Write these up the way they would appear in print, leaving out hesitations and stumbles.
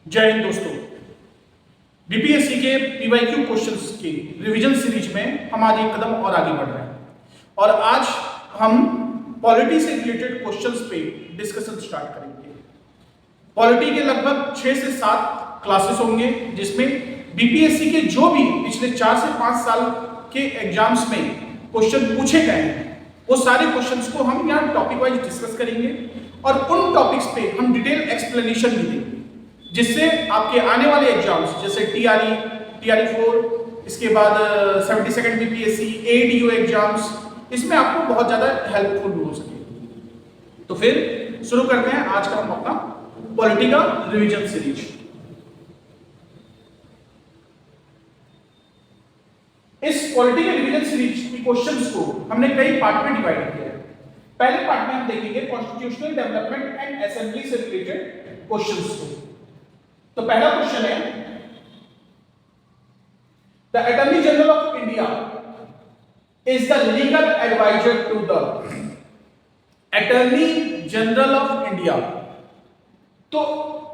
जय हिंद दोस्तों। बीपीएससी के पीवाईक्यू क्वेश्चंस की रिवीजन सीरीज में हम आज एक कदम और आगे बढ़ रहे हैं और आज हम पॉलिटी से रिलेटेड क्वेश्चंस पे डिस्कशन स्टार्ट करेंगे। पॉलिटी के लगभग 6 से 7 क्लासेस होंगे जिसमें बीपीएससी के जो भी पिछले 4 से 5 साल के एग्जाम्स में क्वेश्चन पूछे गए हैं वो सारे क्वेश्चंस को हम यहाँ टॉपिक वाइज डिस्कस करेंगे और उन टॉपिक्स पे हम डिटेल एक्सप्लेनेशन भी देंगे जिससे आपके आने वाले एग्जाम्स जैसे टीआरई 4, इसके बाद 72nd बीपीएससी, एडीओ एग्जाम्स, इसमें आपको बहुत ज्यादा हेल्पफुल हो सके। तो फिर शुरू करते हैं आज का हम अपना पॉलिटी का रिवीजन सीरीज। इस पॉलिटी के रिवीजन सीरीज की क्वेश्चंस को हमने कई पार्ट में डिवाइड किया है। पहले पार्ट में हम देखेंगे कॉन्स्टिट्यूशनल डेवलपमेंट एंड असेंबली से रिलेटेड क्वेश्चंस को। तो पहला क्वेश्चन है, the attorney general of India is the legal adviser to the attorney general of India. तो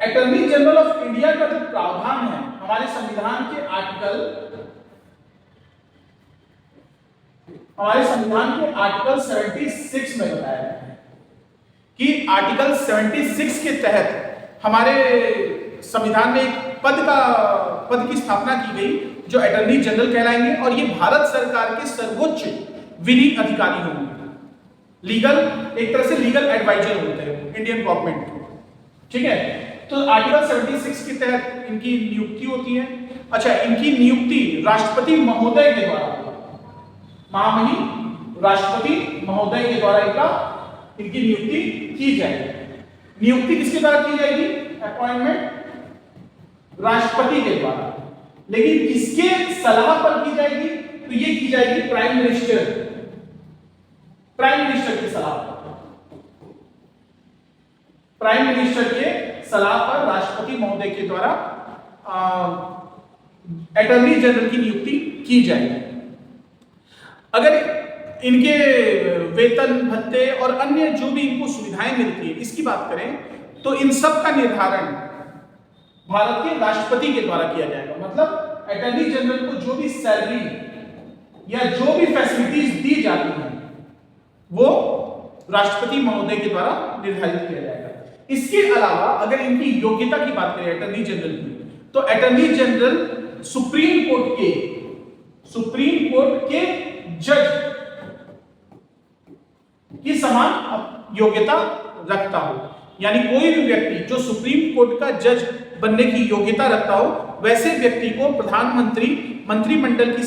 अटॉर्नी जनरल ऑफ इंडिया का जो प्रावधान है हमारे संविधान के आर्टिकल 76 में बताया है कि आर्टिकल 76 के तहत हमारे संविधान में एक पद की स्थापना की गई जो अटॉर्नी जनरल कहलाएंगे और ये भारत सरकार के सर्वोच्च विधि अधिकारी होंगे। लीगल, एक तरह से लीगल एडवाइजर होते हैं इंडियन गवर्नमेंट के, ठीक है। तो आर्टिकल 76 के तहत इनकी नियुक्ति होती है। अच्छा, इनकी नियुक्ति राष्ट्रपति महोदय के द्वारा, महामहिम राष्ट्रपति महोदय के द्वारा इनकी नियुक्ति की जाएगी। नियुक्ति किसके द्वारा की जाएगी? अपॉइंटमेंट राष्ट्रपति के द्वारा। लेकिन किसके सलाह पर की जाएगी? तो ये की जाएगी प्राइम मिनिस्टर की सलाह पर। प्राइम मिनिस्टर के सलाह पर राष्ट्रपति महोदय के द्वारा अटॉर्नी जनरल की नियुक्ति की जाएगी। अगर इनके वेतन भत्ते और अन्य जो भी इनको सुविधाएं मिलती है इसकी बात करें तो इन सब का निर्धारण भारत के राष्ट्रपति के द्वारा किया जाएगा। मतलब अटॉर्नी जनरल को जो भी सैलरी या जो भी फैसिलिटीज दी जाती हैं वो राष्ट्रपति महोदय के द्वारा निर्धारित किया जाएगा। इसके अलावा अगर इनकी योग्यता की बात करें अटॉर्नी जनरल की, तो अटॉर्नी जनरल सुप्रीम कोर्ट के जज की समान योग्यता रखता हो। यानी कोई भी व्यक्ति जो सुप्रीम कोर्ट का जज बनने की योग्यता रखता हो वैसे व्यक्ति को मंत्रिमंडल की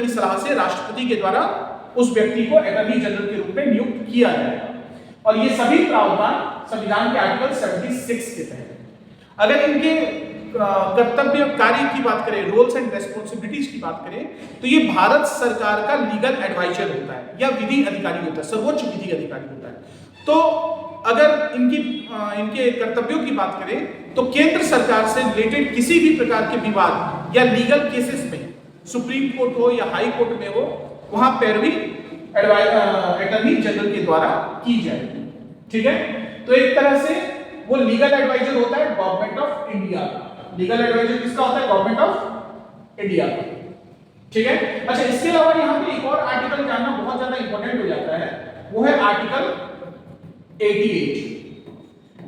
सलाह से राष्ट्रपति के द्वारा उस व्यक्ति को अटॉर्नी जनरल के रूप में नियुक्त किया जाएगा। और ये सभी प्रावधान संविधान के आर्टिकल 76 के तहत। अगर इनके कर्तव्य कार्य की बात करें, रोल्स एंड रेस्पॉन्सिबिलिटीज की बात करें, तो ये भारत सरकार का लीगल एडवाइजर होता है या विधि अधिकारी होता है, सर्वोच्च विधि अधिकारी होता है। तो अगर इनके कर्तव्यों की बात करें तो केंद्र सरकार से रिलेटेड किसी भी प्रकार के विवाद या लीगल केसेस में सुप्रीम कोर्ट हो या हाई कोर्ट में हो, वहां पैरवी अटॉर्नी जनरल के द्वारा की जाएगी, ठीक है। तो एक तरह से वो लीगल एडवाइजर होता है गवर्नमेंट ऑफ इंडिया। लीगल एडवाइजर किसका होता है? गवर्नमेंट ऑफ इंडिया, ठीक है। अच्छा, इसके अलावा यहाँ पे एक और आर्टिकल जानना बहुत ज्यादा इंपॉर्टेंट हो जाता है, वो है आर्टिकल 88।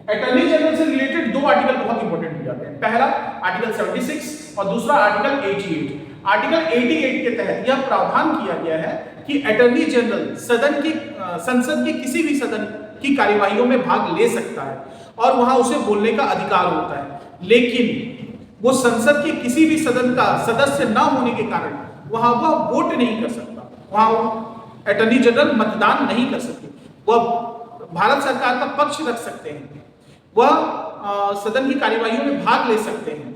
अटॉर्नी जनरल से रिलेटेड दो आर्टिकल बहुत इंपॉर्टेंट हो जाते हैं। पहला आर्टिकल 76 और दूसरा आर्टिकल 88। आर्टिकल 88 के तहत यह प्रावधान किया गया है कि अटॉर्नी जनरल संसद के किसी भी सदन की कार्यवाहियों में भाग ले सकता है और वहां उसे बोलने का अधिकार होता है, लेकिन वो संसद के किसी भी सदन का सदस्य न होने के कारण वहां वह वोट नहीं कर सकता, वहां अटॉर्नी जनरल मतदान नहीं कर सकते। वह भारत सरकार का पक्ष रख सकते हैं, वह सदन की कार्यवाहियों में भाग ले सकते हैं,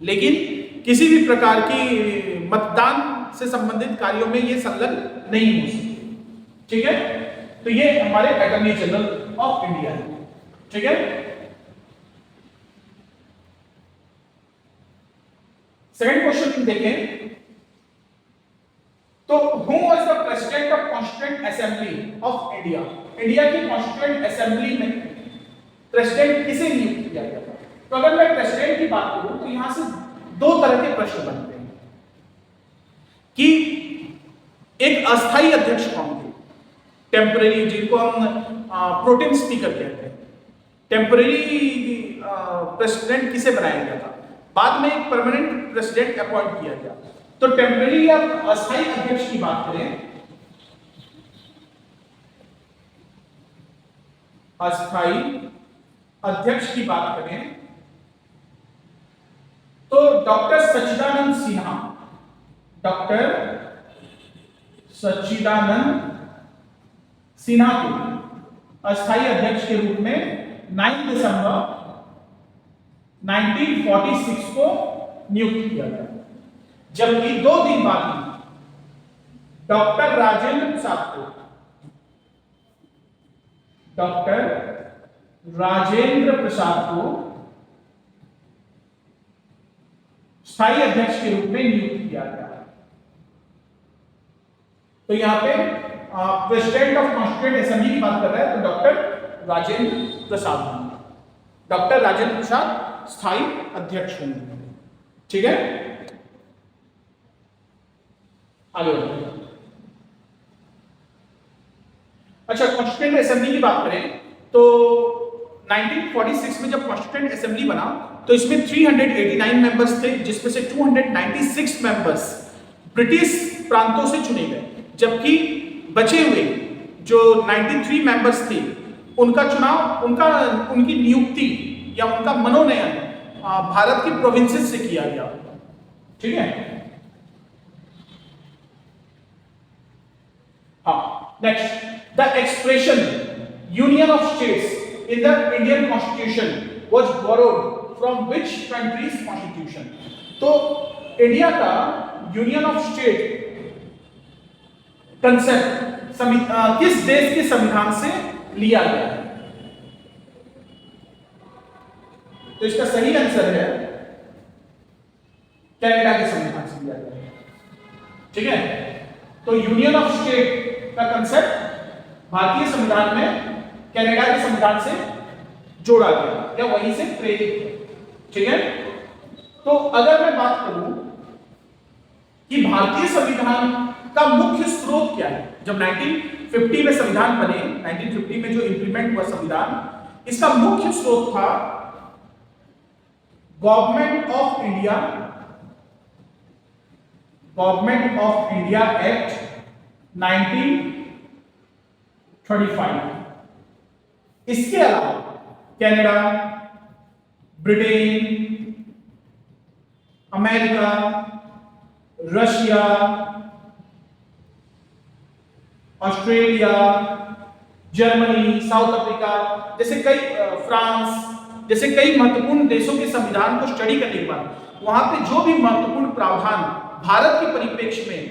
लेकिन किसी भी प्रकार की मतदान से संबंधित कार्यों में ये संलग्न नहीं हो सकते, ठीक है। तो ये हमारे अटॉर्नी जनरल ऑफ इंडिया है, ठीक है। सेकंड क्वेश्चन देखें तो who was the president of constituent assembly of India. India की कॉन्स्टिट्यूएंट असेंबली में प्रेसिडेंट किसे नियुक्त किया गया था। तो अगर मैं प्रेसिडेंट की बात करूं तो यहां से दो तरह के प्रश्न बनते हैं कि एक अस्थायी अध्यक्ष कौन थे, टेम्पररी, जिनको हम प्रोटेम स्पीकर कहते हैं, टेम्पररी प्रेसिडेंट किसे बनाया गया था, बाद में एक परमानेंट प्रेसिडेंट अपॉइंट किया गया। तो टेम्पररी या अस्थायी अध्यक्ष की बात करें, अस्थायी अध्यक्ष की बात करें तो डॉक्टर सच्चिदानंद सिन्हा, डॉक्टर सच्चिदानंद सिन्हा को अस्थायी अध्यक्ष के रूप में 9 दिसंबर 1946 को नियुक्त किया गया। जबकि 2 दिन बाद डॉक्टर राजेंद्र प्रसाद को, डॉक्टर राजेंद्र प्रसाद को स्थायी अध्यक्ष के रूप में नियुक्त किया गया। तो यहां पे प्रेसिडेंट ऑफ कॉन्स्टिट्यूएंट असेंबली की बात कर रहा है तो डॉक्टर राजेंद्र प्रसाद होंगे, डॉक्टर राजेंद्र प्रसाद स्थायी अध्यक्ष होंगे। ठीक है, आगे बढ़ते। अच्छा, कॉन्स्टिट्यूएंट असेंबली की बात करें तो 1946 में जब कॉन्स्टिट्यूएंट असेंबली बना तो इसमें 389 मेंबर्स थे, जिसमें से 296 मेंबर्स ब्रिटिश प्रांतों से चुने गए, जबकि बचे हुए जो 93 मेंबर्स थे उनका चुनाव, उनकी नियुक्ति या उनका मनोनयन भारत की प्रोविंसेस से किया गया। ठीक है, हाँ, next, the expression union of states in the Indian Constitution was borrowed from which country's constitution? तो इंडिया का यूनियन ऑफ स्टेट कंसेप्ट किस देश के संविधान से लिया गया है? तो इसका सही आंसर है कनाडा के संविधान से लिया गया है। ठीक है, तो यूनियन ऑफ स्टेट का कंसेप्ट भारतीय संविधान में कनाडा के संविधान से जोड़ा गया या वहीं से प्रेरित है। ठीक है, तो अगर मैं बात करूं कि भारतीय संविधान का मुख्य स्रोत क्या है, जब 1950 में संविधान बने, 1950 में जो इंप्लीमेंट हुआ संविधान, इसका मुख्य स्रोत था गवर्नमेंट ऑफ इंडिया एक्ट 1935। इसके अलावा Canada, Britain, America, Russia, Australia, Germany, south Africa जैसे कई, फ्रांस जैसे कई महत्वपूर्ण देशों के संविधान को स्टडी करने के बाद वहां पे जो भी महत्वपूर्ण प्रावधान भारत के परिप्रेक्ष्य में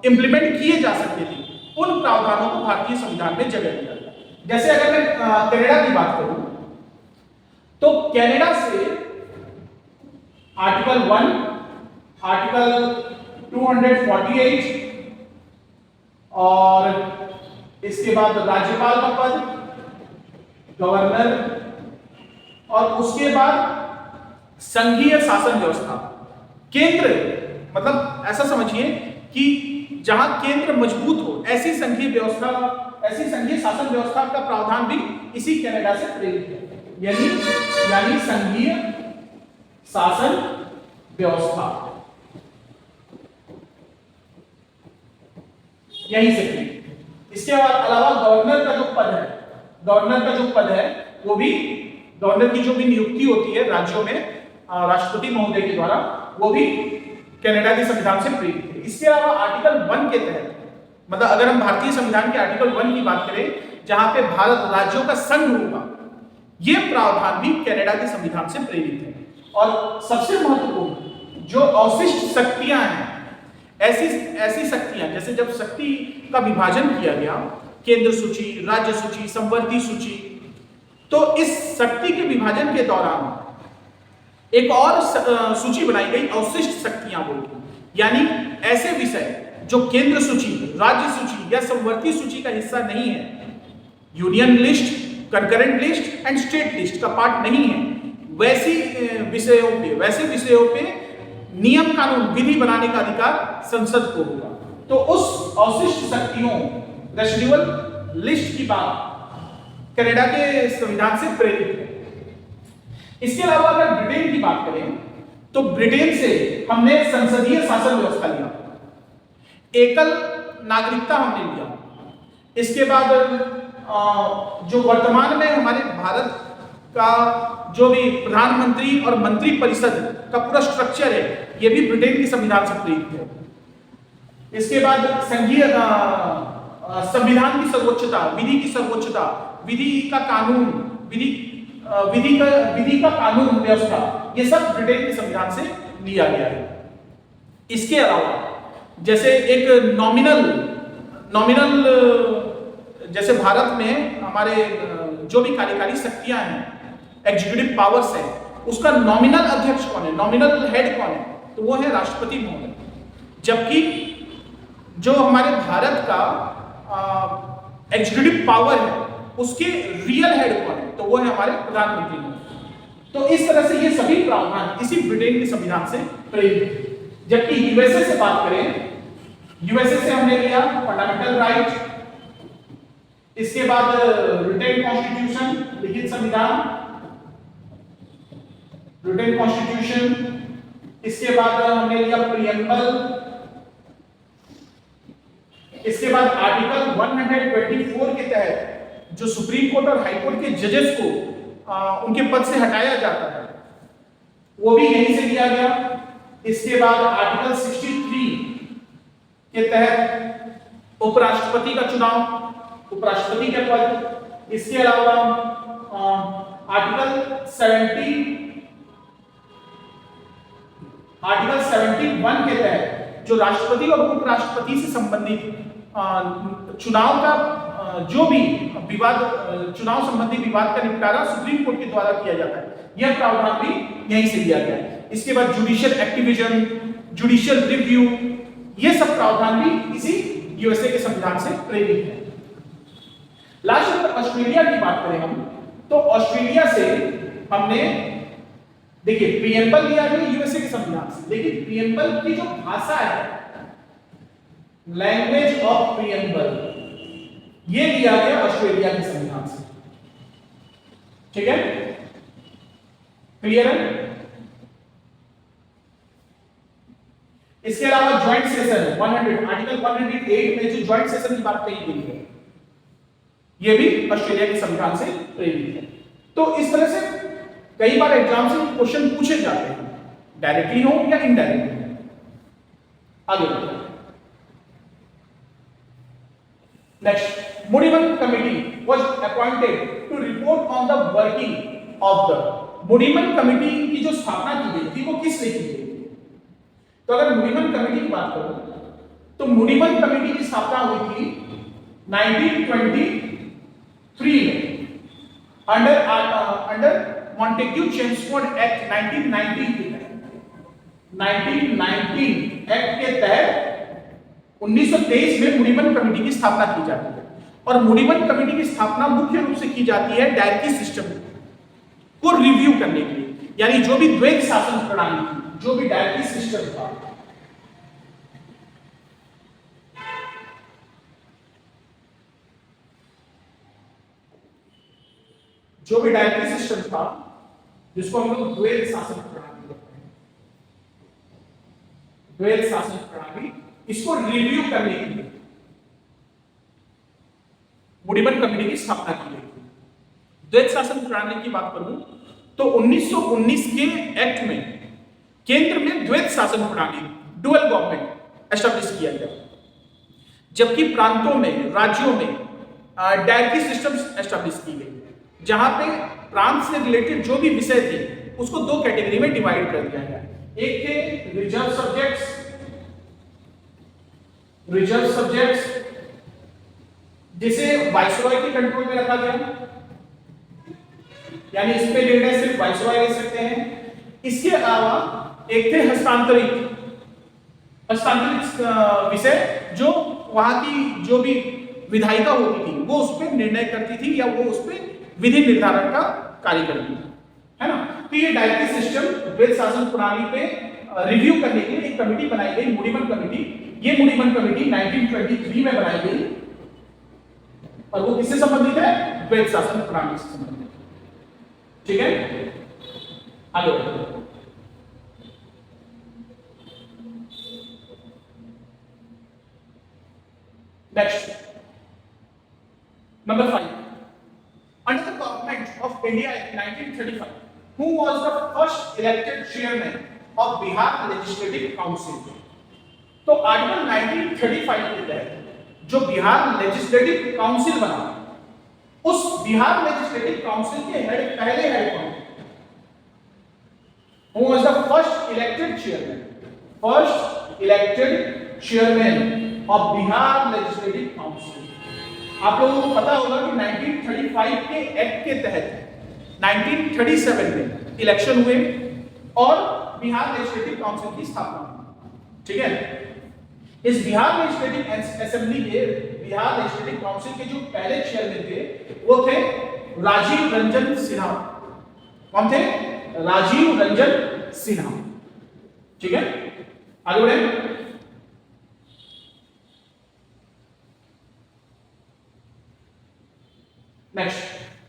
इंप्लीमेंट किए जा सकते थे, उन प्रावधानों को भारतीय संविधान में जगह दिया गया। जैसे अगर मैं कनाडा की बात करूं तो कनाडा से आर्टिकल 1, आर्टिकल 248 और इसके बाद राज्यपाल का पद, गवर्नर, और उसके बाद संघीय शासन व्यवस्था। केंद्र मतलब ऐसा समझिए कि जहां केंद्र मजबूत हो, ऐसी संघीय शासन व्यवस्था का प्रावधान भी इसी कनाडा से प्रेरित है, यानी संघीय शासन व्यवस्था यही से प्रेरित। इसके अलावा गवर्नर का जो पद है वो भी, गवर्नर की जो भी नियुक्ति होती है राज्यों में राष्ट्रपति महोदय के द्वारा, वो भी कनाडा के संविधान से प्रेरित है। इसके अलावा आर्टिकल 1 के तहत, मतलब अगर हम भारतीय संविधान के आर्टिकल 1 की बात करें जहां पे भारत राज्यों का संघ होगा, ये प्रावधान भी कनाडा के संविधान से प्रेरित है। और सबसे महत्वपूर्ण जो अवशिष्ट शक्तियां हैं, ऐसी शक्तियां, जैसे जब शक्ति का विभाजन किया गया, केंद्र सूची, राज्य सूची, संवर्ती सूची, तो इस शक्ति के विभाजन के दौरान एक और सूची बनाई गई, अवशिष्ट शक्तियां बोलकर, यानी ऐसे विषय जो केंद्र सूची, राज्य सूची या संवर्ती सूची का हिस्सा नहीं है, union list concurrent list and state list का पार्ट नहीं है, वैसे विषयों पे नियम कानून विधि बनाने का अधिकार संसद को होगा। तो उस अवशिष्ट शक्तियों रेसिडुअल लिस्ट की बात कनाडा के संविधान से प्रेरित है। इसके अलावा अगर ब्रिटेन की बात करें तो ब्रिटेन से हमने संसदीय शासन व्यवस्था लिया, एकल नागरिकता हमने लिया। इसके बाद जो वर्तमान में हमारे भारत का जो भी प्रधानमंत्री और मंत्री परिषद का पूरा स्ट्रक्चर है, ये भी ब्रिटेन के संविधान से प्रेरित है। इसके बाद संघीय संविधान की सर्वोच्चता, विधि की सर्वोच्चता, विधि का कानून, विधि का कानून व्यवस्था, ये सब ब्रिटेन के संविधान से लिया गया है। इसके अलावा जैसे एक नॉमिनल जैसे भारत में हमारे जो भी कार्यकारी शक्तियां हैं, एग्जीक्यूटिव पावर्स है, उसका नॉमिनल अध्यक्ष कौन है, नॉमिनल हेड कौन है, तो वो है राष्ट्रपति महोदय। जबकि जो हमारे भारत का एग्जीक्यूटिव पावर है, उसके रियल हेड कौन है, तो वो है हमारे प्रधानमंत्री महोदय। तो इस तरह से ये सभी प्रावधान इसी ब्रिटेन के संविधान से प्रेरित है। जबकि यूएसए से बात करें, यूएसए से हमने लिया फंडामेंटल राइट, इसके बाद रिटेन कॉन्स्टिट्यूशन, लिखित संविधान, रिटेन कॉन्स्टिट्यूशन, इसके बाद हमने लिया प्रीएम्बल, इसके बाद आर्टिकल 124 के तहत जो सुप्रीम कोर्ट और हाई कोर्ट के जजेस को उनके पद से हटाया जाता है, वो भी यहीं से लिया गया। इसके बाद आर्टिकल 63 के तहत उपराष्ट्रपति का चुनाव, उपराष्ट्रपति के पद। इसके अलावा आर्टिकल 71 के तहत जो राष्ट्रपति और उपराष्ट्रपति से संबंधित चुनाव का जो भी विवाद, चुनाव संबंधी विवाद का निपटारा सुप्रीम कोर्ट के द्वारा किया जाता है, यह प्रावधान भी यहीं से लिया गया है। इसके बाद जुडिशियल एक्टिविजन, जुडिशियल रिव्यू, ये सब प्रावधान भी इसी यूएसए के संविधान से प्रेरित है। लास्ट अगर ऑस्ट्रेलिया की बात करें हम, तो ऑस्ट्रेलिया से हमने देखिए प्रीएम्बल लिया गया यूएसए के संविधान से, लेकिन प्रीएम्बल की जो भाषा है, लैंग्वेज ऑफ प्रीएम्बल, ये लिया गया ऑस्ट्रेलिया के संविधान से। ठीक है, क्लियर है? इसके अलावा ज्वाइंट सेशन 100 आर्टिकल 108 में जो ज्वाइंट सेशन की बात कही गई है, यह भी ऑस्ट्रेलिया के संविधान से प्रेरित है। तो इस तरह से कई बार एग्जाम से क्वेश्चन पूछे जाते हैं, डायरेक्टली हो या इनडायरेक्टली। आगे बढ़ते हैं। Next, Mudimand Committee was appointed to report on the working of the Mudimand Committee की जो स्थापना की गई थी वो किसने की गई थी? तो अगर Mudimand Committee की बात करो तो Mudimand Committee की स्थापना हुई थी 1923 में अंडर Montagu Chelmsford Act 1919 के तहत। 1919 एक्ट के तहत 1923 में मुडिमन कमेटी की स्थापना की जाती है। और मुडिमन कमेटी की स्थापना मुख्य रूप से की जाती है डायरेक्टरी सिस्टम को रिव्यू करने के लिए, यानी जो भी द्वैत शासन प्रणाली थी, जो भी डायरेक्टरी सिस्टम था, जो भी डायरेक्टरी सिस्टम था, जिसको हम लोग द्वैत शासन प्रणाली कहते हैं, द्वैत शासन प्रणाली, इसको रिव्यू करने के लिए मुडिमन कमेटी की स्थापना की गई थी। द्वैत शासन प्रणाली की बात करूं तो 1919 के एक्ट में केंद्र में द्वैत शासन प्रणाली, डुअल गवर्नमेंट एस्टैब्लिश किया गया, जबकि प्रांतों में, राज्यों में डायरेक्टरी सिस्टम एस्टैब्लिश की गई, जहां पे प्रांत से रिलेटेड जो भी विषय थे उसको दो कैटेगरी में डिवाइड कर दिया गया। एक थे रिजर्व सब्जेक्ट्स, जिसे वाइसरॉय के कंट्रोल में रखा गया, यानी इस पे निर्णय सिर्फ वाइसरॉय ले सकते हैं। इसके अलावा एक थे हस्तांतरित विषय, जो वहां की जो भी विधायिका होती थी वो उस पर निर्णय करती थी या वो उस पर विधि निर्धारण का कार्य करेगी, है ना। तो ये डायरेक्टिव सिस्टम वेद शासन प्रणाली पे रिव्यू करने के लिए एक कमेटी बनाई गई, मूडीमन कमेटी। ये मूडीमन कमेटी 1923 में बनाई गई और वो किससे संबंधित है? वेद शासन प्रणाली से संबंधित, ठीक है। आगे बढ़ो। Next, number 5, under the government of India in 1935, who was the first elected chairman of Bihar Legislative Council? तो आर्टिकल 1935 के तहत जो बिहार लेजिस्लेटिव काउंसिल बना, उस बिहार लेजिस्लेटिव काउंसिल के हेड, पहले हेड कौन? Who was the first elected chairman? First elected chairman of Bihar Legislative Council. आप लोगों को पता होगा कि 1935 के एक्ट के तहत 1937 में इलेक्शन हुए और बिहार लेजिस्लेटिव काउंसिल की स्थापना हुई, ठीक है। इस बिहार लेजिस्लेटिव असेंबली के, बिहार लेजिस्लेटिव काउंसिल के जो पहले चेयरमैन थे वो थे राजीव रंजन सिन्हा। कौन थे? राजीव रंजन सिन्हा, ठीक है। आगे बढ़े। Next,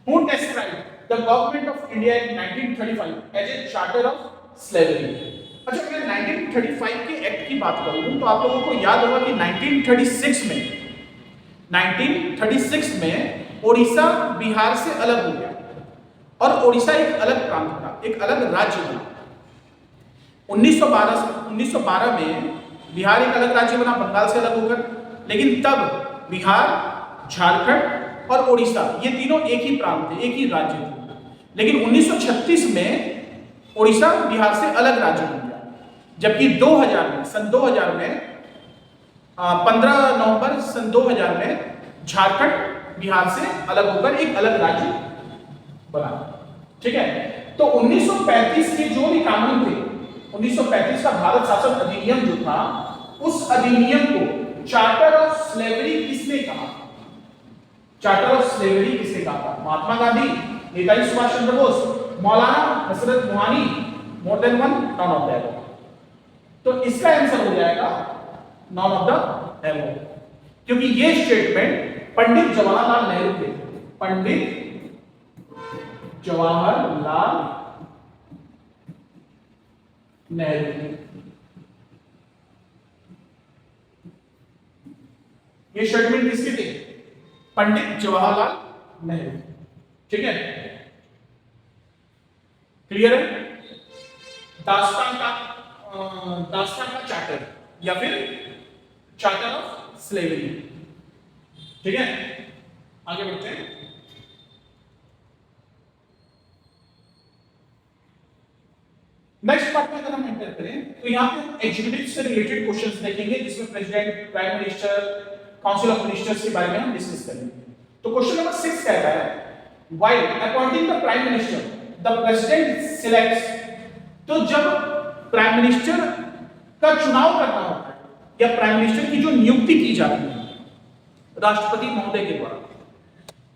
who described the government of India in 1935 as a charter of slavery? अच्छा, अगर 1935 के एक्ट की बात करूं तो आप लोगों को याद होगा कि 1936 में ओडिशा बिहार से अलग हो गया और ओडिशा एक अलग प्रांत बना, एक अलग राज्य बना। 1912 में बिहार एक अलग राज्य बना बंगाल से अलग होकर, लेकिन तब बिहार, झारखंड और ओडिशा ये तीनों एक ही प्रांत थे, एक ही राज्य थे। लेकिन 1936 में ओडिशा बिहार से अलग राज्य बन गया, जबकि 2000 में, सन 2000 में 15 नवंबर सन 2000 में झारखंड बिहार से अलग होकर एक अलग राज्य बना, ठीक है। तो 1935 के जो भी कानून थे, 1935 का भारत शासन अधिनियम जो था, उस अधिनियम को चार्टर ऑफ स्लेवरी किसने कहा? चार्टर ऑफ स्लेवरी किसने कहा था? महात्मा गांधी, नेताजी सुभाष चंद्र बोस, मौलाना हसरत Mohani, more than one, none of the above. तो इसका आंसर हो जाएगा नॉन ऑफ द अबव, क्योंकि ये स्टेटमेंट पंडित जवाहरलाल नेहरू के, पंडित जवाहरलाल नेहरू, ये स्टेटमेंट किसके थे? पंडित जवाहरलाल नेहरू, ठीक है। क्लियर है? दास्तान का चार्टर या फिर चार्टर ऑफ स्लेवरी, ठीक है। आगे बढ़ते हैं। नेक्स्ट पार्ट में अगर हम एंटर करें तो यहाँ पे एग्जीक्यूटिव से रिलेटेड क्वेश्चंस देखेंगे, जिसमें president, prime minister, council of ministers के बारे में हम डिस्कस करेंगे। तो क्वेश्चन नंबर 6 कहता है, while appointing the prime minister the president selects. तो जब प्राइम मिनिस्टर का चुनाव करना होता है या प्राइम मिनिस्टर की जो नियुक्ति की जाती है राष्ट्रपति महोदय के द्वारा,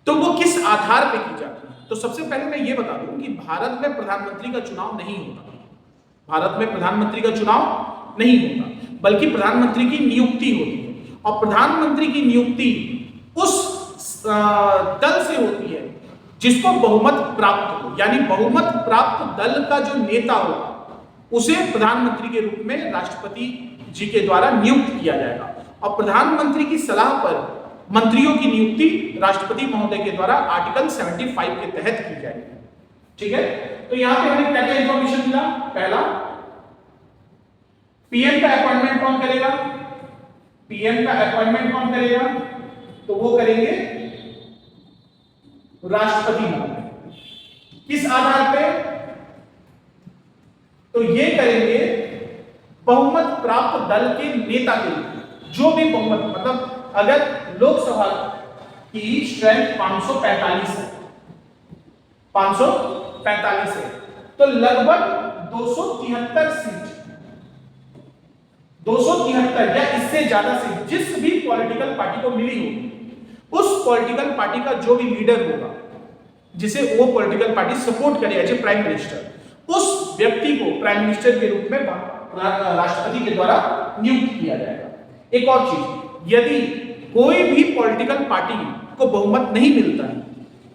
तो वो किस आधार पे की जाती है? तो सबसे पहले मैं ये बता दूं कि भारत में प्रधानमंत्री का चुनाव नहीं होता, भारत में प्रधानमंत्री का चुनाव नहीं होता, बल्कि प्रधानमंत्री की नियुक्ति होती है। और प्रधानमंत्री की नियुक्ति उस दल से होती है जिसको बहुमत प्राप्त हो, यानी बहुमत प्राप्त दल का जो नेता होगा उसे प्रधानमंत्री के रूप में राष्ट्रपति जी के द्वारा नियुक्त किया जाएगा। और प्रधानमंत्री की सलाह पर मंत्रियों की नियुक्ति राष्ट्रपति महोदय के द्वारा आर्टिकल 75 के तहत की जाएगी, ठीक है। तो यहां पे हमें क्या क्या इंफॉर्मेशन मिला? पहला, पीएम का अपॉइंटमेंट कौन करेगा? पीएम का अपॉइंटमेंट कौन करेगा? तो वो करेंगे राष्ट्रपति महोदय। किस आधार पे? तो ये करेंगे बहुमत प्राप्त दल के नेता के लिए। जो भी बहुमत, मतलब अगर लोकसभा की स्ट्रेंथ 545 है, 545 है, तो लगभग 273 सीट, 273 या इससे ज्यादा सीट जिस भी पॉलिटिकल पार्टी को मिली होगी, उस पॉलिटिकल पार्टी का जो भी लीडर होगा जिसे वो पॉलिटिकल पार्टी सपोर्ट करे एज ए प्राइम मिनिस्टर, उस व्यक्ति को प्राइम मिनिस्टर के रूप में राष्ट्रपति के द्वारा नियुक्त किया जाएगा। एक और चीज, यदि कोई भी पॉलिटिकल पार्टी को बहुमत नहीं मिलता है,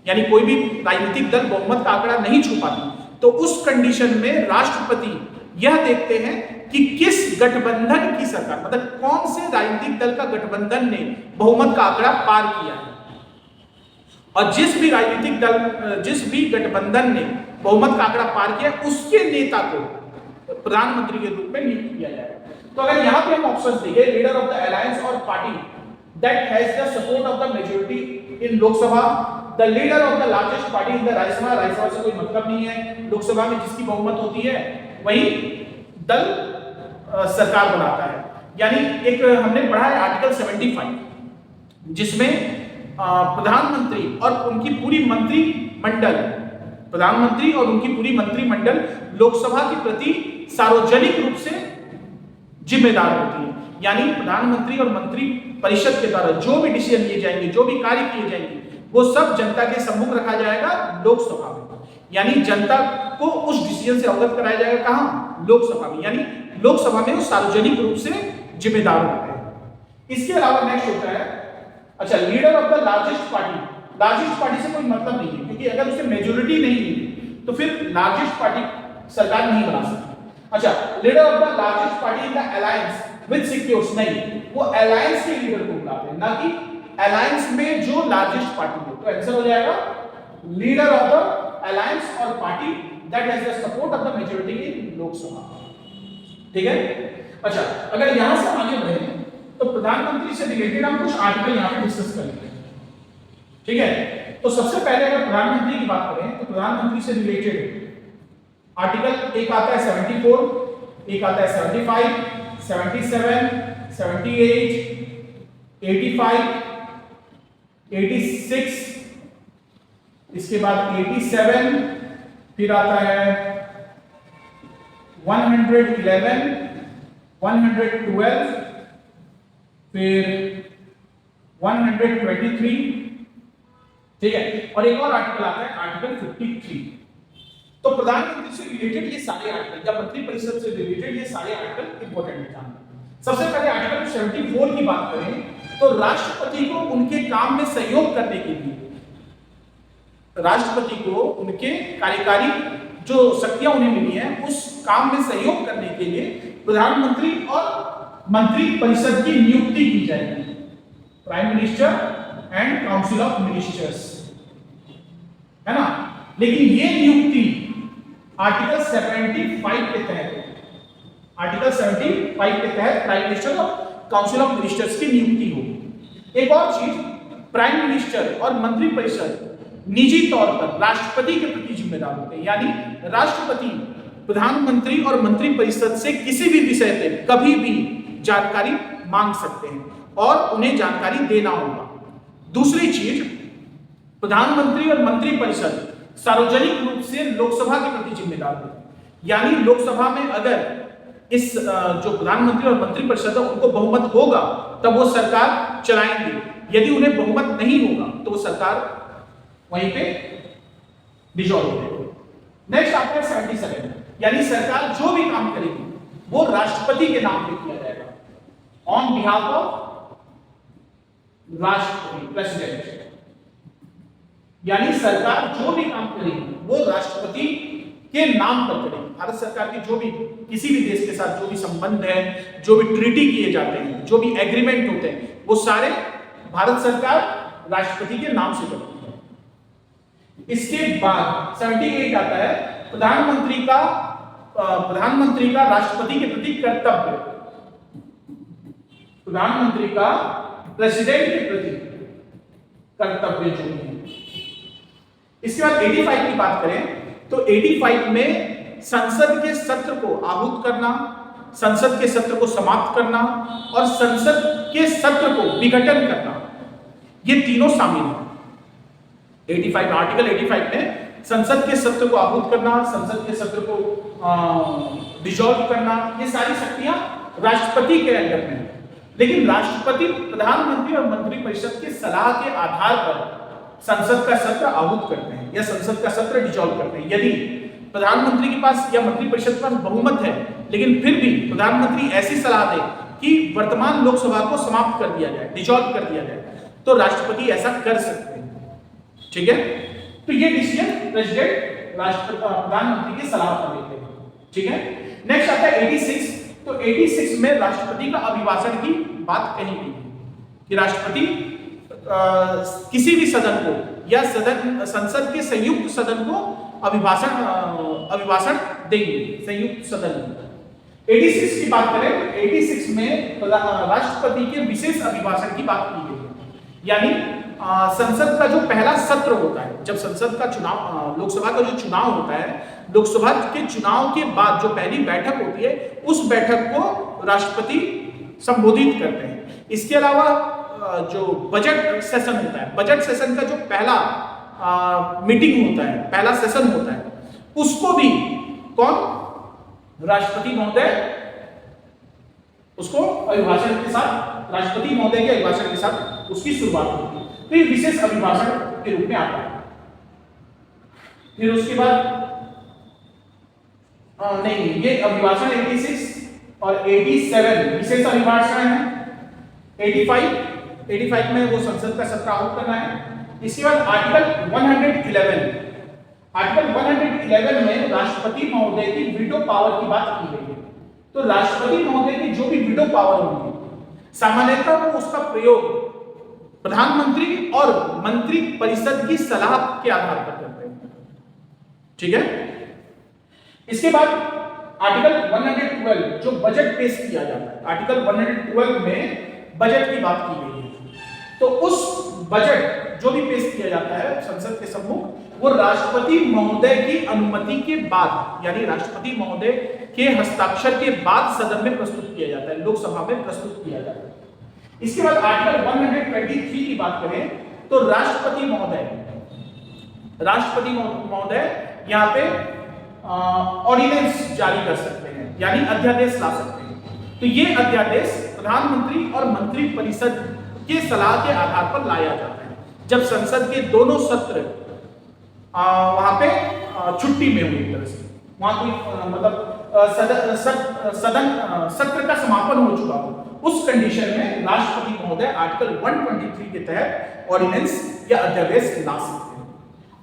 यानी कोई भी राजनीतिक दल बहुमत का आंकड़ा नहीं छू पाती, तो उस कंडीशन में राष्ट्रपति यह देखते हैं कि किस गठबंधन की सरकार, मतलब कौन से राजनीतिक दल का गठबंधन ने बहुमत का आंकड़ा पार किया है, और जिस भी राजनीतिक दल, जिस भी गठबंधन ने बहुमत का आंकड़ा पार किया, उसके नेता को प्रधानमंत्री के रूप में नियुक्त किया जाएगा। तो अगर यहां पे हम ऑप्शंस देखें, लीडर ऑफ द अलायंस और party that has the support of the majority in Lok Sabha, the leader of the largest party in the Rajya Sabha, Rajya Sabha से कोई मतलब नहीं है, लोकसभा में जिसकी बहुमत होती है वही दल सरकार बनाता है। यानी एक हमने पढ़ा है आर्टिकल 75, जिसमें प्रधानमंत्री और उनकी पूरी मंत्रिमंडल, प्रधानमंत्री और उनकी पूरी मंत्रिमंडल लोकसभा के प्रति सार्वजनिक रूप से जिम्मेदार होती है। यानी प्रधानमंत्री और मंत्री परिषद के द्वारा जो भी डिसीजन लिए जाएंगे, जो भी कार्य किए जाएंगे, वो सब जनता के सम्मुख रखा जाएगा लोकसभा में। यानी जनता को उस डिसीजन से अवगत कराया जाएगा, कहां? लोकसभा में। यानी लोकसभा में वो सार्वजनिक रूप से जिम्मेदार होते हैं। इसके अलावा नेक्स्ट होता है, अच्छा, leader of the largest party. Largest party से कोई मतलब नहीं है, क्योंकि अगर उसे मेजोरिटी नहीं मिली तो फिर लार्जेस्ट पार्टी सरकार नहीं बना सकती। अच्छा, leader of the largest party in the alliance with secures, नहीं, वो अलायंस के लीडर को बुलाते हैं, ना कि अलायंस में जो लार्जेस्ट पार्टी है। तो आंसर हो जाएगा लीडर ऑफ द अलायंस और party that has the support of the majority इन लोकसभा। ठीक है। अच्छा, अगर यहां से आगे बढ़े तो प्रधानमंत्री से रिलेटेड हम कुछ आर्टिकल यहां पे डिस्कस करेंगे। ठीक है। तो सबसे पहले अगर प्रधानमंत्री की बात करें तो प्रधानमंत्री से रिलेटेड आर्टिकल एक आता है 74, एक आता है 75, 77, 78, 85, 86, इसके बाद 87, फिर आता है 111, 112, फिर 123, ठीक है, और एक और आर्टिकल आता है आर्टिकल 53। तो प्रधानमंत्री से रिलेटेड ये सारे आर्टिकल या मंत्री परिषद से रिलेटेड ये सारे आर्टिकल इंपॉर्टेंट है। सबसे पहले आर्टिकल 74 की बात करें तो राष्ट्रपति को उनके काम में सहयोग करने के लिए, राष्ट्रपति को उनके कार्यकारी जो शक्तियां उन्हें मिली हैं उस काम में सहयोग करने के लिए प्रधानमंत्री और मंत्री परिषद की नियुक्ति की जाएगी, prime minister and council of ministers, है ना। लेकिन ये नियुक्ति आर्टिकल 75 के तहत, आर्टिकल 75 के तहत प्राइम मिनिस्टर और काउंसिल ऑफ मिनिस्टर्स की नियुक्ति होगी। एक और चीज, प्राइम मिनिस्टर और मंत्री परिषद निजी तौर पर राष्ट्रपति के प्रति जिम्मेदार होते हैं। यानी राष्ट्रपति प्रधानमंत्री और मंत्री परिषद से किसी भी विषय पे कभी भी जानकारी मांग सकते हैं और उन्हें जानकारी देना होगा। दूसरी चीज, प्रधानमंत्री और मंत्री परिषद सार्वजनिक रूप से लोकसभा के प्रति जिम्मेदार होते हैं। यानी लोकसभा में अगर इस जो प्रधानमंत्री और मंत्री परिषद है उनको बहुमत होगा तब वो सरकार चलाएंगे, यदि उन्हें बहुमत नहीं होगा तो वो सरकार वहीं पे डिसॉल्व हो जाएगी। नेक्स्ट आता है 77, यानी सरकार जो भी काम करेगी वो राष्ट्रपति के नाम पे किया जाएगा, ऑन बिहाफ ऑफ राष्ट्रपति, प्रेसिडेंट। यानी सरकार जो भी काम करेगी वो राष्ट्रपति के नाम पर करेगी। भारत सरकार के जो भी किसी भी देश के साथ जो भी संबंध है, जो भी ट्रीटी किए जाते हैं, जो भी एग्रीमेंट होते हैं, वो सारे भारत सरकार राष्ट्रपति के नाम से करती है। इसके बाद 78 आता है प्रधानमंत्री का राष्ट्रपति के प्रति कर्तव्य, प्रधानमंत्री का प्रेसिडेंट के प्रति कर्तव्य जो है। इसके बाद 85 की बात करें तो 85 में संसद के सत्र को आहूत करना, संसद के सत्र को समाप्त करना और संसद के सत्र को विघटन करना, ये तीनों शामिल हैं। 85 आर्टिकल 85 में संसद के सत्र को आहूत करना, संसद के सत्र को डिसॉल्व करना, ये सारी शक्तियां राष्ट्रपति के अंडर में। लेकिन राष्ट्रपति प्रधानमंत्री और मंत्री परिषद की सलाह के आधार पर संसद का सत्र आहूत करते हैं या संसद का सत्र डिसॉल्व करते हैं। यदि प्रधानमंत्री के पास या मंत्रिपरिषद के पास बहुमत है लेकिन फिर भी प्रधानमंत्री ऐसी सलाह दे कि वर्तमान लोकसभा को समाप्त कर दिया जाए, डिसॉल्व कर दिया जाए, तो राष्ट्रपति ऐसा कर सकते हैं। ठीक है, तो ये डिसीजन प्रेसिडेंट प्रधानमंत्री की सलाह पर लेते हैं। ठीक है, नेक्स्ट आता है 86। तो 86 में राष्ट्रपति का अभिभाषण की बात कही गई है कि राष्ट्रपति किसी भी सदन को या संसद के संयुक्त सदन को अभिभाषण देंगे संयुक्त सदन में। 86 की बात करें तो 86 में राष्ट्रपति के विशेष अभिभाषण की बात की गई है। यानी संसद का जो पहला सत्र होता है, जब संसद का चुनाव, लोकसभा का जो चुनाव होता है, लोकसभा के चुनाव के बाद जो पहली बैठक होती है, उस बैठक को राष्ट्रपति संबोधित करते हैं। इसके अलावा जो बजट सेशन होता है, बजट सेशन का जो पहला मीटिंग होता है, पहला सेशन होता है, उसको भी कौन, राष्ट्रपति महोदय, उसको अभिभाषण के साथ, राष्ट्रपति महोदय के अभिभाषण के साथ उसकी शुरुआत होती है। तो ये विशेष अभिभाषण के रूप में आता है। फिर उसके बाद नहीं, ये अभिभाषण 86 और 87 विशेष अभिभाषण है। 85 में वो संसद का सत्र आहूत करना है। इसके बाद आर्टिकल 111 में राष्ट्रपति महोदय की वीटो पावर की बात की गई है। तो राष्ट्रपति महोदय की जो भी वीटो पावर होगी, सामान्यतः वो उसका प्रयोग प्रधानमंत्री और मंत्री परिषद की सलाह के आधार पर करते हैं। ठीक है, इसके बाद आर्टिकल 112 जो बजट पेश किया जाता है, आर्टिकल 112 में बजट की बात की गई है। तो उस बजट जो भी पेश किया जाता है संसद के सम्मुख, वो राष्ट्रपति महोदय की अनुमति के बाद, यानी राष्ट्रपति महोदय के हस्ताक्षर के बाद सदन में प्रस्तुत किया जाता है, लोकसभा में प्रस्तुत किया जाता है। इसके बाद आर्टिकल 123 की बात करें तो राष्ट्रपति महोदय यहाँ पे ऑर्डिनेंस जारी कर सकते हैं, यानी अध्यादेश ला सकते हैं। तो ये अध्यादेश प्रधानमंत्री और मंत्री परिषद के सलाह के आधार पर लाया जाता है, जब संसद के दोनों सत्र वहां पे छुट्टी में हुई, तरह से वहां कोई मतलब सदन सत्र का समापन हो चुका हो, उस कंडीशन में राष्ट्रपति महोदय आर्टिकल 123 के तहत ऑर्डिनेंस या अध्यादेश ला सकते हैं।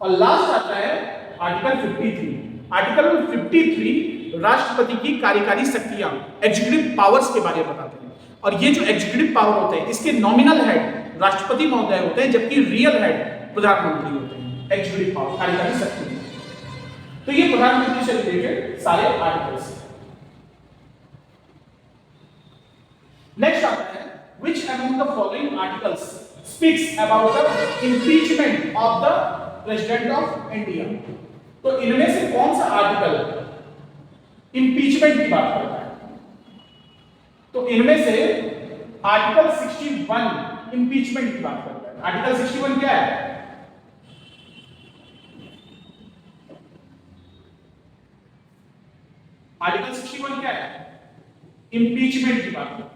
और लास्ट आता है आर्टिकल 53। आर्टिकल 53 राष्ट्रपति की कार्यकारी शक्तियां, एग्जीक्यूटिव पावर्स के बारे में बताते हैं। और ये जो एग्जीक्यूटिव पावर होते हैं, इसके नॉमिनल हेड राष्ट्रपति महोदय होते हैं, जबकि रियल हेड प्रधानमंत्री होते हैं। एग्जीक्यूटिव पावर, कार्यकारी शक्ति। तो ये प्रधानमंत्री से रिलेटेड सारे आर्टिकल्स। नेक्स्ट आता है which among the following articles speaks about the impeachment of the president of India। तो इनमें से कौन सा आर्टिकल इंपीचमेंट की बात करता है? तो इनमें से आर्टिकल 61 इंपीचमेंट की बात करता है। आर्टिकल 61 क्या है? आर्टिकल 61 क्या है? इंपीचमेंट की बात करता है।